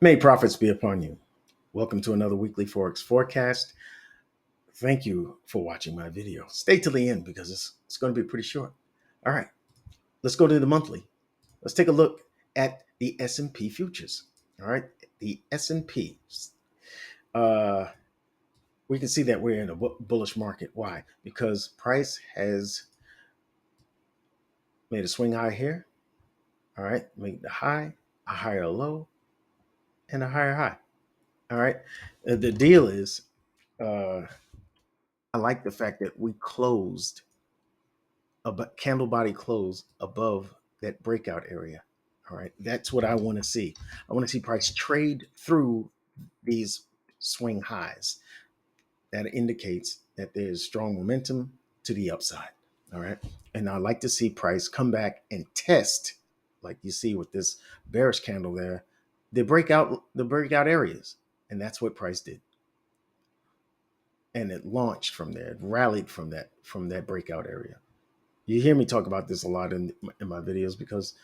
May profits be upon you. Welcome to another weekly Forex forecast. Thank you for watching my video. Stay till the end because it's going to be pretty short. All right, let's go to the monthly. Let's take a look at the S&P futures. All right, the S&P. Uh, we can see that we're in a bullish market. Why? Because price has made a swing high here. All right, made the high, a higher low, and a higher high. All right, the deal is, uh, I like the fact that we closed a candle body close above that breakout area. All right, that's what I want to see. I want to see price trade through these swing highs. That indicates that there's strong momentum to the upside. All right, and I like to see price come back and test, like you see with this bearish candle there, the breakout areas, and that's what price did. And it launched from there, it rallied from that breakout area. You hear me talk about this a lot in my videos because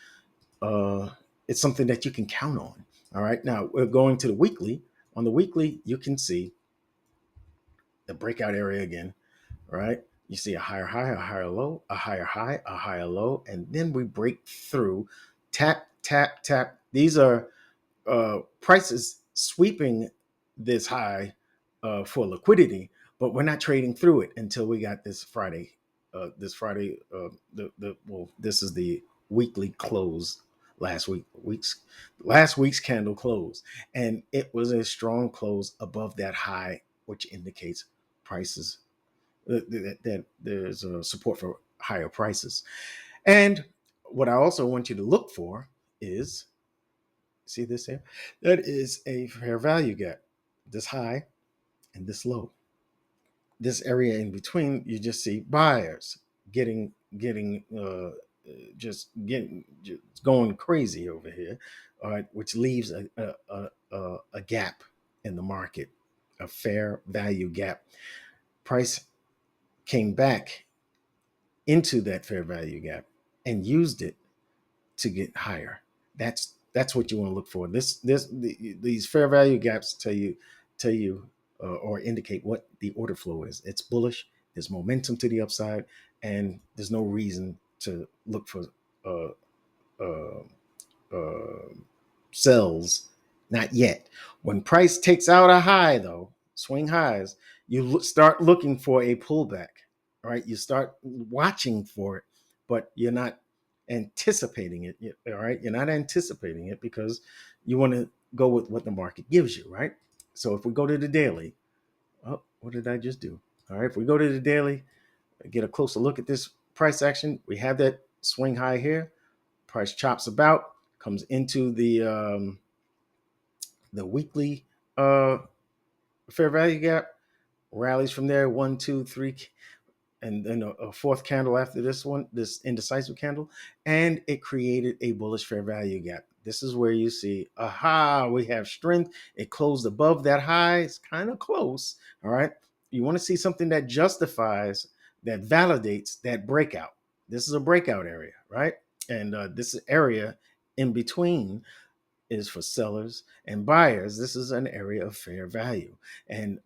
uh, it's something that you can count on. All right. Now we're going to the weekly. On the weekly, you can see the breakout area again. Right. You see a higher high, a higher low, a higher high, a higher low, and then we break through, tap, tap, tap. These are prices sweeping this high for liquidity, but we're not trading through it until we got this Friday. This is the weekly close. Last week's candle close, and it was a strong close above that high, which indicates prices that there's a support for higher prices. And what I also want you to look for is, see this here? That is a fair value gap. This high and this low. This area in between, you just see buyers getting just going crazy over here, all right, which leaves a gap in the market, a fair value gap. Price came back into that fair value gap and used it to get higher. That's what you want to look for. These fair value gaps tell you or indicate what the order flow is. It's bullish. There's momentum to the upside, and there's no reason to look for uh, uh, uh, sells. Not yet. When price takes out a high, though, swing highs, you start looking for a pullback. Right? You start watching for it, but you're not anticipating it. All right, you're not anticipating it because you want to go with what the market gives you. Right? So if we go to the daily, oh, what did I just do? All right, if we go to the daily, get a closer look at this price action. We have that swing high here. Price chops about, comes into the weekly uh, fair value gap, rallies from there, one, two, three, and then a fourth candle after this one, this indecisive candle, and it created a bullish fair value gap. This is where you see, aha, we have strength. It closed above that high. It's kind of close. All right. You want to see something that justifies, that validates that breakout. This is a breakout area, right? And this area in between is for sellers and buyers. This is an area of fair value. And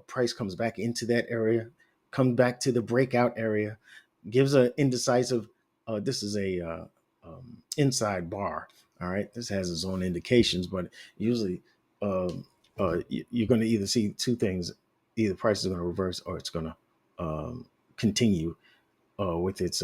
price comes back into that area, comes back to the breakout area, gives an indecisive, this is a inside bar. All right. This has its own indications, but usually you're going to either see two things. Either price is going to reverse or it's going to continue with its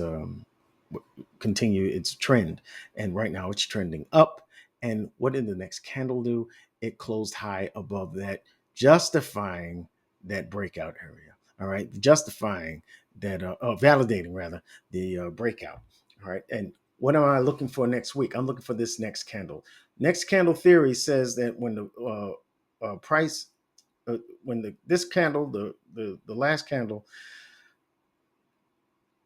continue its trend. And right now it's trending up. And what did the next candle do? It closed high above that, justifying that breakout area. All right, justifying that, validating rather the breakout. All right, and what am I looking for next week? I'm looking for this next candle. Next candle theory says that when the price, when this candle, the last candle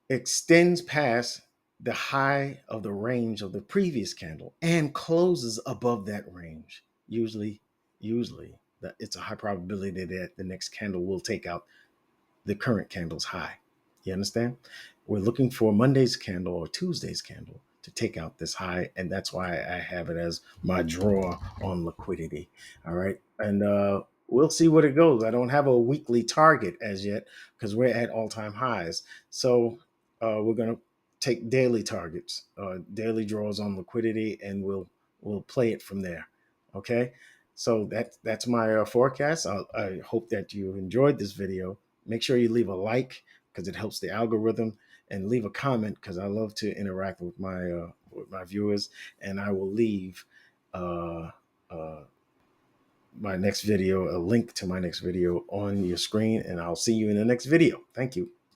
extends past the high of the range of the previous candle and closes above that range. Usually that it's a high probability that the next candle will take out the current candle's high. You understand? We're looking for Monday's candle or Tuesday's candle to take out this high, and that's why I have it as my draw on liquidity. All right, and we'll see what it goes. I don't have a weekly target as yet because we're at all-time highs. So we're gonna take daily targets, daily draws on liquidity, and we'll play it from there. Okay, so that's my forecast. I hope that you enjoyed this video. Make sure you leave a like because it helps the algorithm, and leave a comment because I love to interact with my viewers. And I will leave uh, uh, my next video, a link to my next video on your screen, and I'll see you in the next video. Thank you.